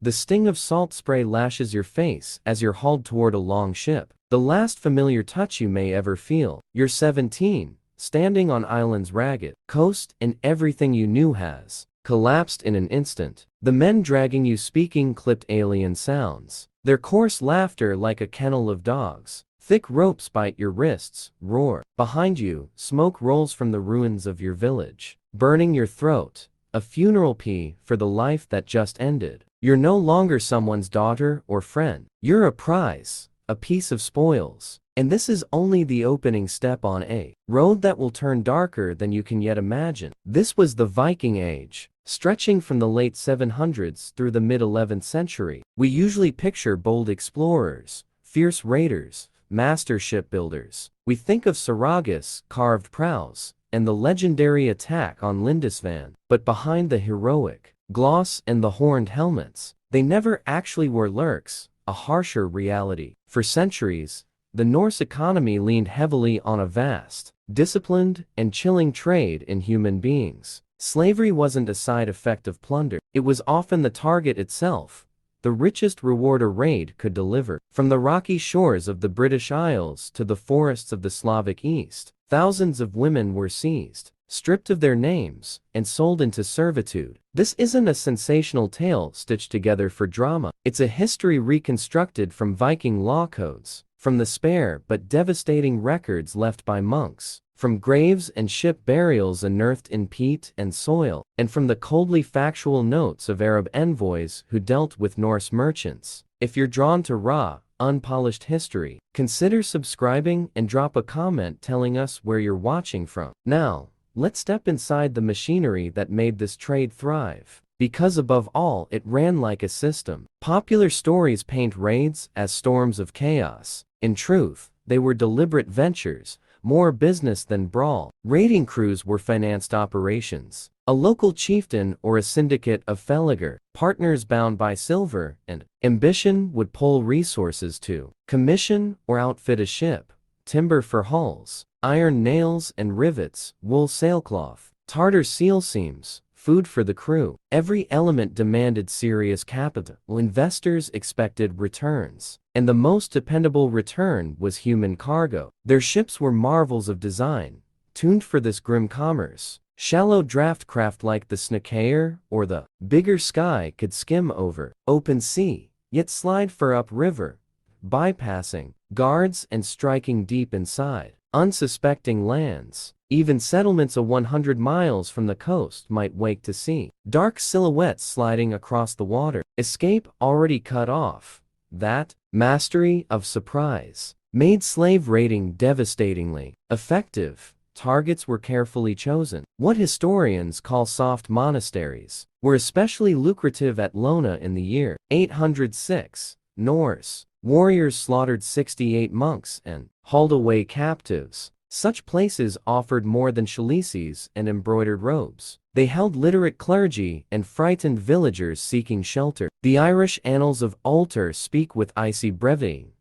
The sting of salt spray lashes your face as you're hauled toward a long ship. The last familiar touch you may ever feel. You're 17, standing on island's ragged coast, and everything you knew has collapsed in an instant. The men dragging you speaking clipped alien sounds. Their coarse laughter like a kennel of dogs. Thick ropes bite your wrists, roar. Behind you, smoke rolls from the ruins of your village, burning your throat. A funeral pie for the life that just ended. You're no longer someone's daughter or friend. You're a prize, a piece of spoils. And this is only the opening step on a road that will turn darker than you can yet imagine. This was the Viking Age, stretching from the late 700s through the mid-11th century. We usually picture bold explorers, fierce raiders, master shipbuilders. We think of Saragas, carved prows, and the legendary attack on Lindisfarne. But behind the heroic gloss and the horned helmets, they never actually were lurks, a harsher reality. For centuries, the Norse economy leaned heavily on a vast, disciplined, and chilling trade in human beings. Slavery wasn't a side effect of plunder, it was often the target itself, the richest reward a raid could deliver. From the rocky shores of the British Isles to the forests of the Slavic East, thousands of women were seized, stripped of their names, and sold into servitude. This isn't a sensational tale stitched together for drama, it's a history reconstructed from Viking law codes, from the spare but devastating records left by monks, from graves and ship burials unearthed in peat and soil, and from the coldly factual notes of Arab envoys who dealt with Norse merchants. If you're drawn to raw, unpolished history, consider subscribing and drop a comment telling us where you're watching from. Now, let's step inside the machinery that made this trade thrive. Because above all, it ran like a system. Popular stories paint raids as storms of chaos. In truth, they were deliberate ventures, more business than brawl. Raiding crews were financed operations. A local chieftain or a syndicate of feliger, partners bound by silver and ambition, would pull resources to commission or outfit a ship, timber for hulls, iron nails and rivets, wool sailcloth, Tartar seal seams, food for the crew. Every element demanded serious capital. Investors expected returns, and the most dependable return was human cargo. Their ships were marvels of design, tuned for this grim commerce. Shallow draft craft like the Snakair or the bigger Sky could skim over open sea, yet slide for upriver, bypassing guards and striking deep inside unsuspecting lands. Even settlements 100 miles from the coast might wake to see dark silhouettes sliding across the water, escape already cut off. That mastery of surprise made slave raiding devastatingly effective. Targets were carefully chosen. What historians call soft monasteries were especially lucrative at Lona in the year 806. Norse warriors slaughtered 68 monks and hauled away captives. Such places offered more than chalices and embroidered robes. They held literate clergy and frightened villagers seeking shelter. The Irish annals of Ulster speak with icy brevity,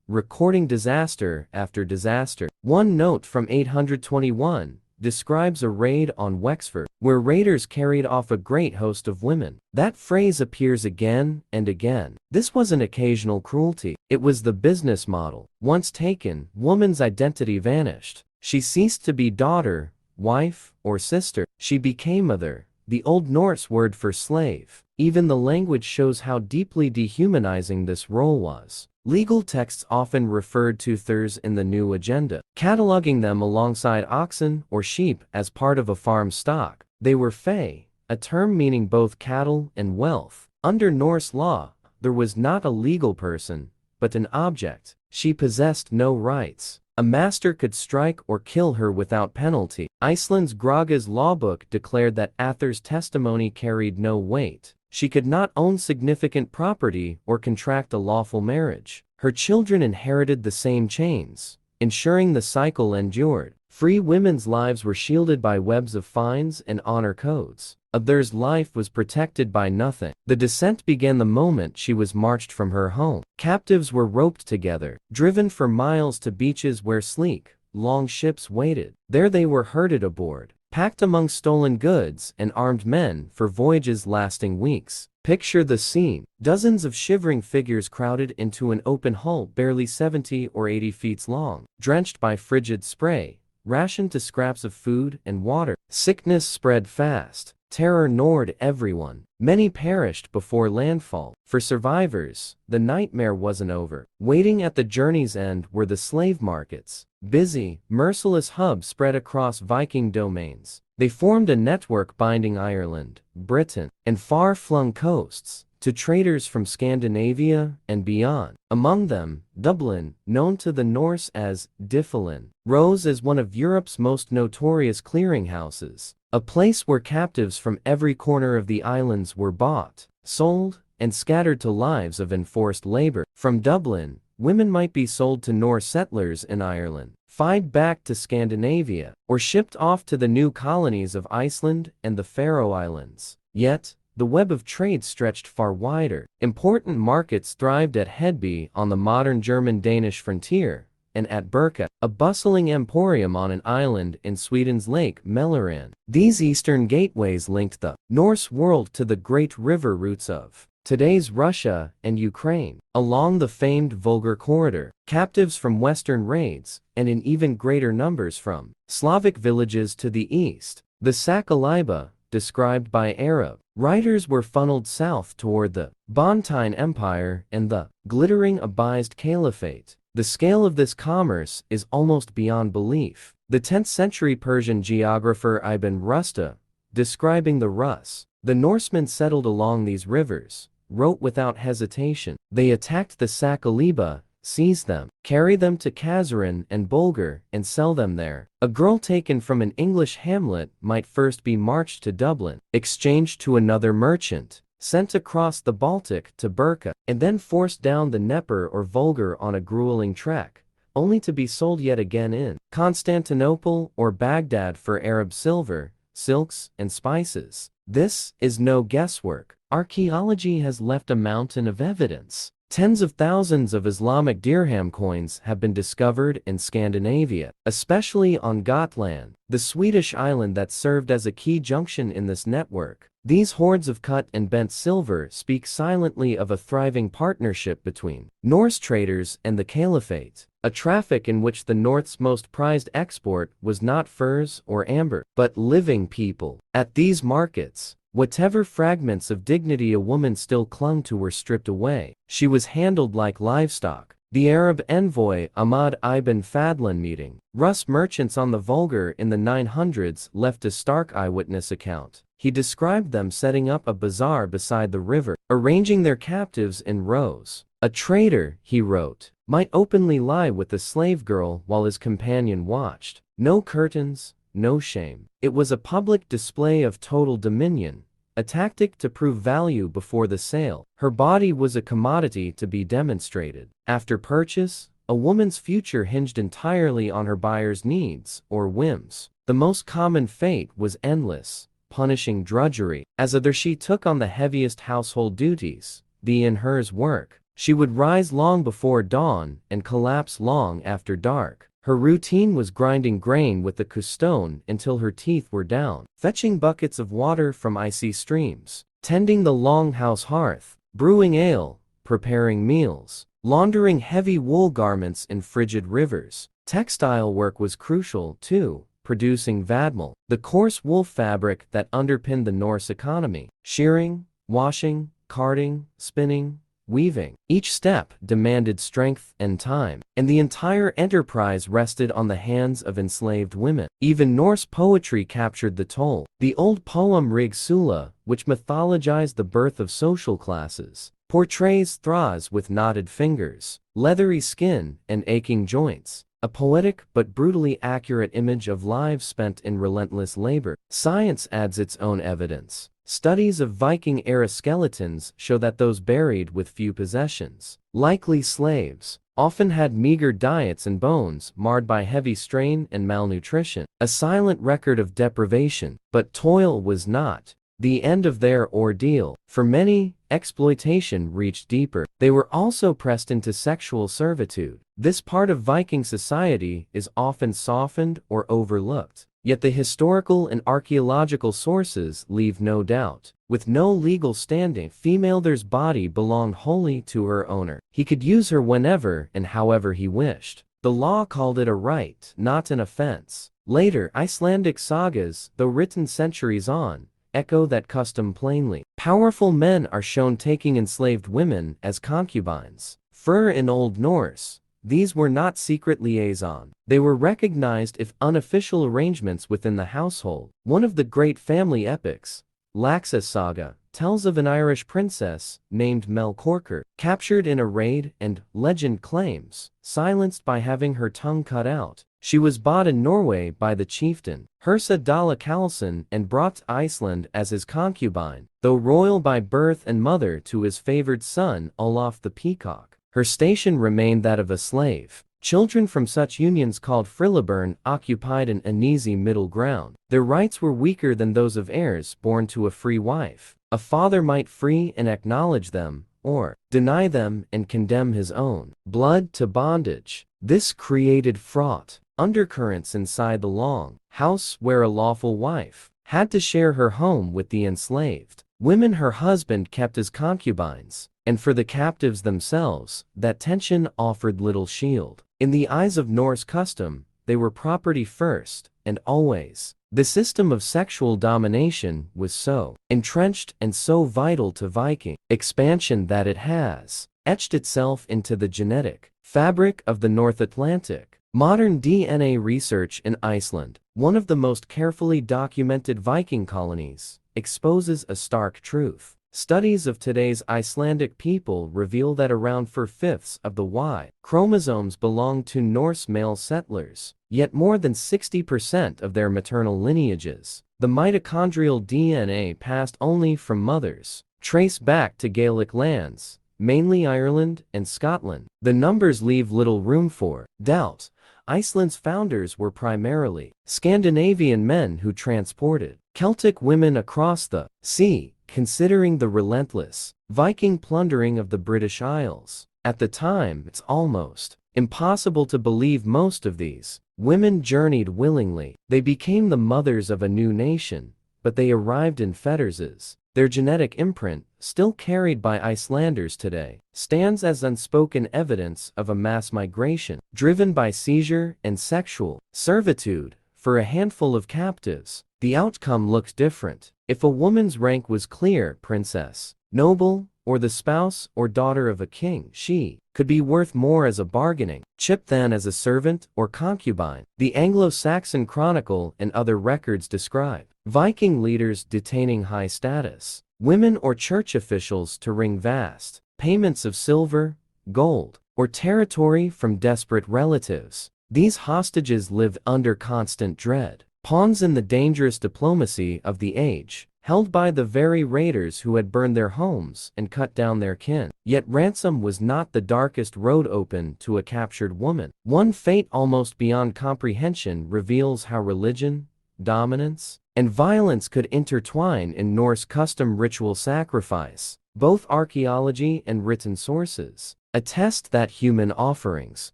recording disaster after disaster. One note from 821 describes a raid on Wexford, where raiders carried off a great host of women. That phrase appears again and again. This wasn't occasional cruelty, it was the business model. Once taken, woman's identity vanished. She ceased to be daughter, wife, or sister. She became mother, the Old Norse word for slave. Even the language shows how deeply dehumanizing this role was. Legal texts often referred to thurs in the New Agenda, cataloging them alongside oxen or sheep as part of a farm stock. They were fey, a term meaning both cattle and wealth. Under Norse law, there was not a legal person, but an object. She possessed no rights. A master could strike or kill her without penalty. Iceland's Graga's lawbook declared that Ather's testimony carried no weight. She could not own significant property or contract a lawful marriage. Her children inherited the same chains, ensuring the cycle endured. Free women's lives were shielded by webs of fines and honor codes. Others' life was protected by nothing. The descent began the moment she was marched from her home. Captives were roped together, driven for miles to beaches where sleek, long ships waited. There they were herded aboard packed among stolen goods and armed men for voyages lasting weeks. Picture the scene. Dozens of shivering figures crowded into an open hull barely 70 or 80 feet long, drenched by frigid spray, rationed to scraps of food and water. Sickness spread fast. Terror gnawed everyone. Many perished before landfall. For survivors, the nightmare wasn't over. Waiting at the journey's end were the slave markets. Busy, merciless hubs spread across Viking domains. They formed a network binding Ireland, Britain, and far-flung coasts to traders from Scandinavia and beyond. Among them, Dublin, known to the Norse as Difflin, rose as one of Europe's most notorious clearinghouses, a place where captives from every corner of the islands were bought, sold, and scattered to lives of enforced labor. From Dublin, women might be sold to Norse settlers in Ireland, flied back to Scandinavia, or shipped off to the new colonies of Iceland and the Faroe Islands. Yet, the web of trade stretched far wider. Important markets thrived at Hedby on the modern German-Danish frontier, and at Birka, a bustling emporium on an island in Sweden's Lake Mälaren. These eastern gateways linked the Norse world to the great river routes of today's Russia and Ukraine. Along the famed Volga corridor, captives from western raids, and in even greater numbers from Slavic villages to the east, the Sakaliba, described by Arab writers, were funneled south toward the Bontine Empire and the glittering Abbaside Caliphate. The scale of this commerce is almost beyond belief. The 10th century Persian geographer Ibn Rusta, describing the Rus, the Norsemen settled along these rivers, wrote without hesitation. They attacked the Sakaliba, seize them, carry them to Kazarun and Bulgar, and sell them there. A girl taken from an English hamlet might first be marched to Dublin, exchanged to another merchant, sent across the Baltic to Birka, and then forced down the Dnieper or Volga on a grueling trek, only to be sold yet again in Constantinople or Baghdad for Arab silver, silks, and spices. This is no guesswork. Archaeology has left a mountain of evidence. Tens of thousands of Islamic dirham coins have been discovered in Scandinavia, especially on Gotland, the Swedish island that served as a key junction in this network. These hoards of cut and bent silver speak silently of a thriving partnership between Norse traders and the Caliphate, a traffic in which the North's most prized export was not furs or amber, but living people. At these markets, whatever fragments of dignity a woman still clung to were stripped away. She was handled like livestock. The Arab envoy Ahmad ibn Fadlan meeting Rus merchants on the Volga in the 900s left a stark eyewitness account. He described them setting up a bazaar beside the river, arranging their captives in rows. A trader, he wrote, might openly lie with the slave girl while his companion watched. No curtains, no shame. It was a public display of total dominion, a tactic to prove value before the sale. Her body was a commodity to be demonstrated. After purchase, a woman's future hinged entirely on her buyer's needs or whims. The most common fate was endless, punishing drudgery. As either she took on the heaviest household duties, the in hers work, she would rise long before dawn and collapse long after dark. Her routine was grinding grain with the custone until her teeth were down, fetching buckets of water from icy streams, tending the longhouse hearth, brewing ale, preparing meals, laundering heavy wool garments in frigid rivers. Textile work was crucial, too, producing vadmal, the coarse wool fabric that underpinned the Norse economy. Shearing, washing, carding, spinning, weaving. Each step demanded strength and time, and the entire enterprise rested on the hands of enslaved women. Even Norse poetry captured the toll. The old poem Rig Sula, which mythologized the birth of social classes, portrays Thras with knotted fingers, leathery skin, and aching joints. A poetic but brutally accurate image of lives spent in relentless labor. Science adds its own evidence. Studies of Viking-era skeletons show that those buried with few possessions, likely slaves, often had meager diets and bones marred by heavy strain and malnutrition, a silent record of deprivation. But toil was not the end of their ordeal. For many, exploitation reached deeper. They were also pressed into sexual servitude. This part of Viking society is often softened or overlooked. Yet the historical and archaeological sources leave no doubt. With no legal standing, female's body belonged wholly to her owner. He could use her whenever and however he wished. The law called it a right, not an offense. Later, Icelandic sagas, though written centuries on, echo that custom plainly. Powerful men are shown taking enslaved women as concubines. In Old Norse, these were not secret liaison. They were recognized if unofficial arrangements within the household. One of the great family epics, Laxa's Saga, tells of an Irish princess named Melkorkr, captured in a raid and, legend claims, silenced by having her tongue cut out. She was bought in Norway by the chieftain Hersa Dala Karlsson and brought to Iceland as his concubine, though royal by birth and mother to his favored son Olaf the Peacock. Her station remained that of a slave. Children from such unions called frillibern occupied an uneasy middle ground. Their rights were weaker than those of heirs born to a free wife. A father might free and acknowledge them, or deny them and condemn his own blood to bondage. This created fraught undercurrents inside the long house where a lawful wife had to share her home with the enslaved women her husband kept as concubines, and for the captives themselves, that tension offered little shield. In the eyes of Norse custom, they were property first, and always. The system of sexual domination was so entrenched and so vital to Viking expansion that it has etched itself into the genetic fabric of the North Atlantic. Modern DNA research in Iceland, one of the most carefully documented Viking colonies, exposes a stark truth. Studies of today's Icelandic people reveal that around 4/5 of the Y chromosomes belong to Norse male settlers, yet more than 60% of their maternal lineages, the mitochondrial DNA passed only from mothers, trace back to Gaelic lands, mainly Ireland and Scotland. The numbers leave little room for doubt. Iceland's founders were primarily Scandinavian men who transported Celtic women across the sea, considering the relentless Viking plundering of the British Isles. At the time, it's almost impossible to believe most of these women journeyed willingly. They became the mothers of a new nation, but they arrived in fetters. Their genetic imprint, still carried by Icelanders today, stands as unspoken evidence of a mass migration, driven by seizure and sexual servitude. For a handful of captives, the outcome looked different. If a woman's rank was clear, princess, noble, or the spouse or daughter of a king, she could be worth more as a bargaining chip than as a servant or concubine. The Anglo-Saxon Chronicle and other records describe Viking leaders detaining high-status women or church officials to wring vast payments of silver, gold, or territory from desperate relatives. These hostages lived under constant dread, pawns in the dangerous diplomacy of the age, held by the very raiders who had burned their homes and cut down their kin. Yet ransom was not the darkest road open to a captured woman. One fate almost beyond comprehension reveals how religion, dominance, and violence could intertwine in Norse custom ritual sacrifice. Both archaeology and written sources attest that human offerings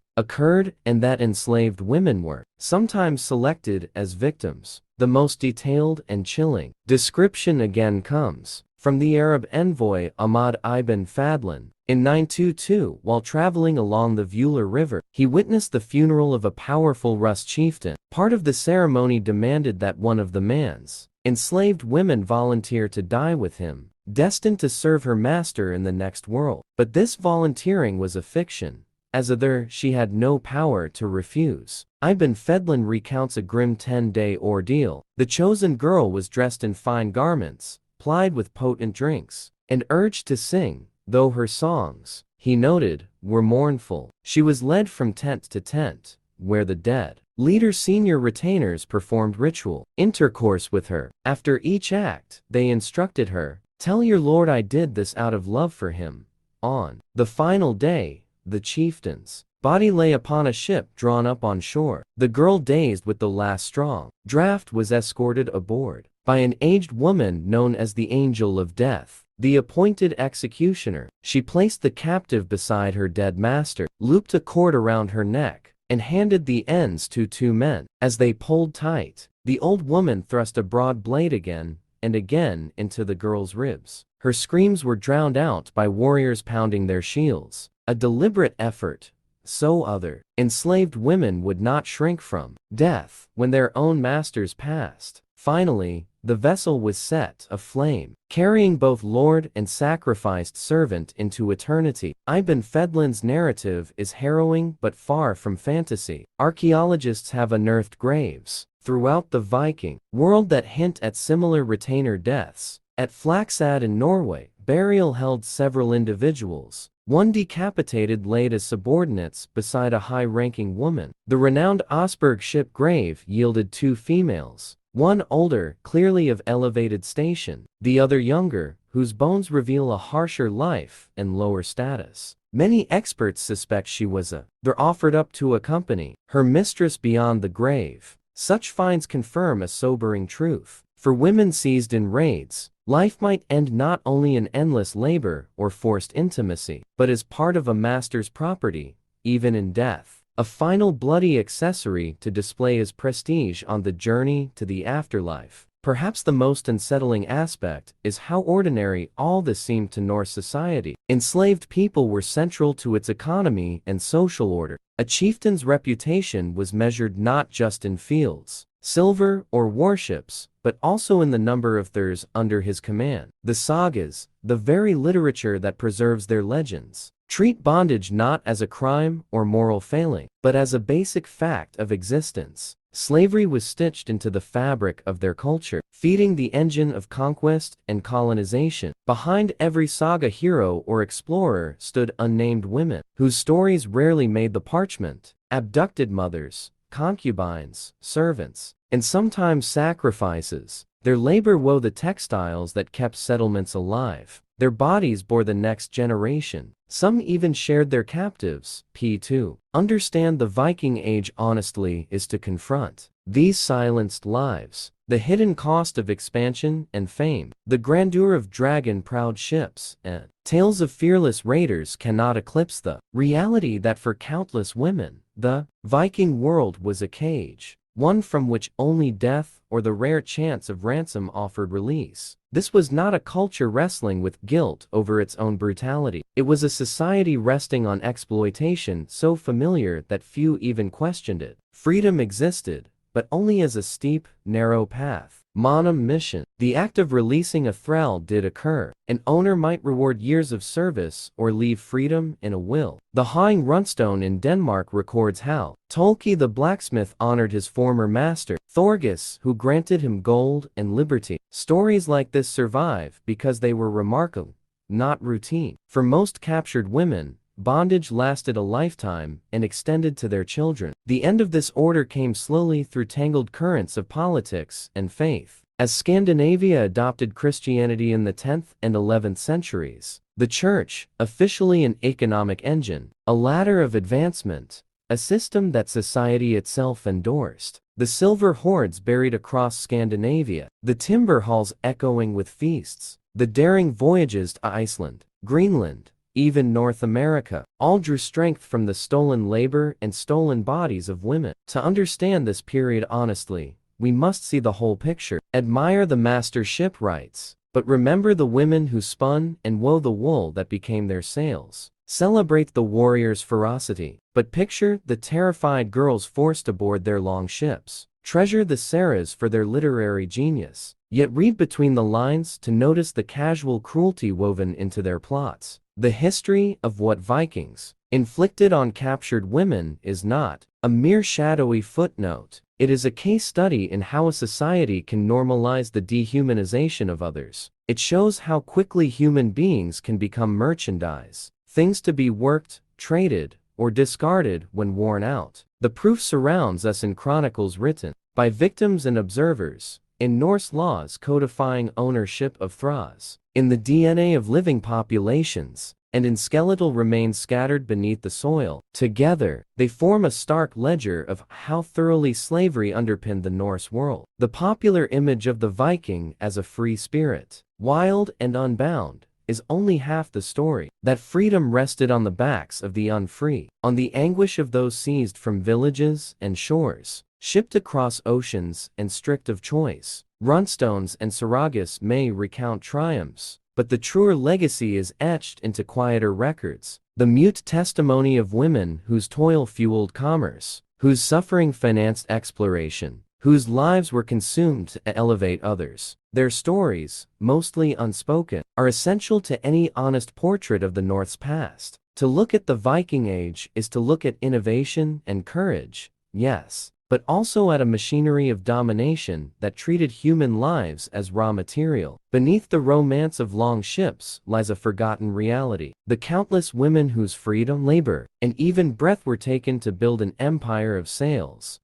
occurred and that enslaved women were sometimes selected as victims. The most detailed and chilling description again comes from the Arab envoy Ahmad ibn Fadlan. In 922, while traveling along the Vula River, he witnessed the funeral of a powerful Rus chieftain. Part of the ceremony demanded that one of the man's enslaved women volunteer to die with him, destined to serve her master in the next world. But this volunteering was a fiction. As other, she had no power to refuse. Ibn Fadlan recounts a grim 10-day ordeal. The chosen girl was dressed in fine garments, plied with potent drinks, and urged to sing, though her songs, he noted, were mournful. She was led from tent to tent, where the dead leader's senior retainers performed ritual intercourse with her. After each act, they instructed her, "Tell your lord I did this out of love for him." On the final day, the chieftain's body lay upon a ship drawn up on shore. The girl, dazed with the last strong draft, was escorted aboard by an aged woman known as the Angel of Death, the appointed executioner. She placed the captive beside her dead master, looped a cord around her neck, and handed the ends to two men. As they pulled tight, The old woman thrust a broad blade again and again into the girl's ribs. Her screams were drowned out by warriors pounding their shields. A deliberate effort, so other enslaved women would not shrink from death when their own masters passed. Finally, the vessel was set aflame, carrying both lord and sacrificed servant into eternity. Ibn Fedlin's narrative is harrowing but far from fantasy. Archaeologists have unearthed graves throughout the Viking world that hint at similar retainer deaths. At Flaxad in Norway, burial held several individuals, one decapitated laid as subordinates beside a high-ranking woman. The renowned Osberg ship grave yielded 2 females, one older, clearly of elevated station, the other younger, whose bones reveal a harsher life and lower status. Many experts suspect she was they're offered up to accompany her mistress beyond the grave. Such finds confirm a sobering truth. For women seized in raids, life might end not only in endless labor or forced intimacy, but as part of a master's property, even in death. A final bloody accessory to display his prestige on the journey to the afterlife. Perhaps the most unsettling aspect is how ordinary all this seemed to Norse society. Enslaved people were central to its economy and social order. A chieftain's reputation was measured not just in fields, silver, or warships, but also in the number of thurs under his command. The sagas, the very literature that preserves their legends, treat bondage not as a crime or moral failing, but as a basic fact of existence. Slavery was stitched into the fabric of their culture, feeding the engine of conquest and colonization. Behind every saga hero or explorer stood unnamed women, whose stories rarely made the parchment. Abducted mothers, concubines, servants, and sometimes sacrifices. Their labor wove the textiles that kept settlements alive. Their bodies bore the next generation. Some even shared their captives. To understand the Viking Age honestly is to confront these silenced lives, the hidden cost of expansion and fame, the grandeur of dragon-proud ships, and tales of fearless raiders cannot eclipse the reality that for countless women, the Viking world was a cage, one from which only death or the rare chance of ransom offered release. This was not a culture wrestling with guilt over its own brutality. It was a society resting on exploitation so familiar that few even questioned it. Freedom existed, but only as a steep, narrow path. Manumission. The act of releasing a thrall did occur. An owner might reward years of service or leave freedom in a will. The Hawing Runestone in Denmark records how Tolki the blacksmith honored his former master, Thorgis, who granted him gold and liberty. Stories like this survive because they were remarkable, not routine. For most captured women, bondage lasted a lifetime and extended to their children. The end of this order came slowly through tangled currents of politics and faith. As Scandinavia adopted Christianity in the 10th and 11th centuries, the church, officially an economic engine, a ladder of advancement, a system that society itself endorsed. The silver hoards buried across Scandinavia, the timber halls echoing with feasts, the daring voyages to Iceland, Greenland, even North America, all drew strength from the stolen labor and stolen bodies of women. To understand this period honestly, we must see the whole picture. Admire the master shipwrights, but remember the women who spun and wove the wool that became their sails. Celebrate the warrior's ferocity, but picture the terrified girls forced aboard their long ships. Treasure the Saras for their literary genius, yet read between the lines to notice the casual cruelty woven into their plots. The history of what Vikings inflicted on captured women is not a mere shadowy footnote. It is a case study in how a society can normalize the dehumanization of others. It shows how quickly human beings can become merchandise, things to be worked, traded, or discarded when worn out. The proof surrounds us in chronicles written by victims and observers, in Norse laws codifying ownership of thralls, in the DNA of living populations, and in skeletal remains scattered beneath the soil. Together, they form a stark ledger of how thoroughly slavery underpinned the Norse world. The popular image of the Viking as a free spirit, wild and unbound, is only half the story. That freedom rested on the backs of the unfree, on the anguish of those seized from villages and shores, shipped across oceans and strict of choice. Runstones and Saragas may recount triumphs, but the truer legacy is etched into quieter records, the mute testimony of women whose toil fueled commerce, whose suffering financed exploration, whose lives were consumed to elevate others. Their stories, mostly unspoken, are essential to any honest portrait of the North's past. To look at the Viking Age is to look at innovation and courage, yes, but also at a machinery of domination that treated human lives as raw material. Beneath the romance of long ships lies a forgotten reality. The countless women whose freedom, labor, and even breath were taken to build an empire of sails.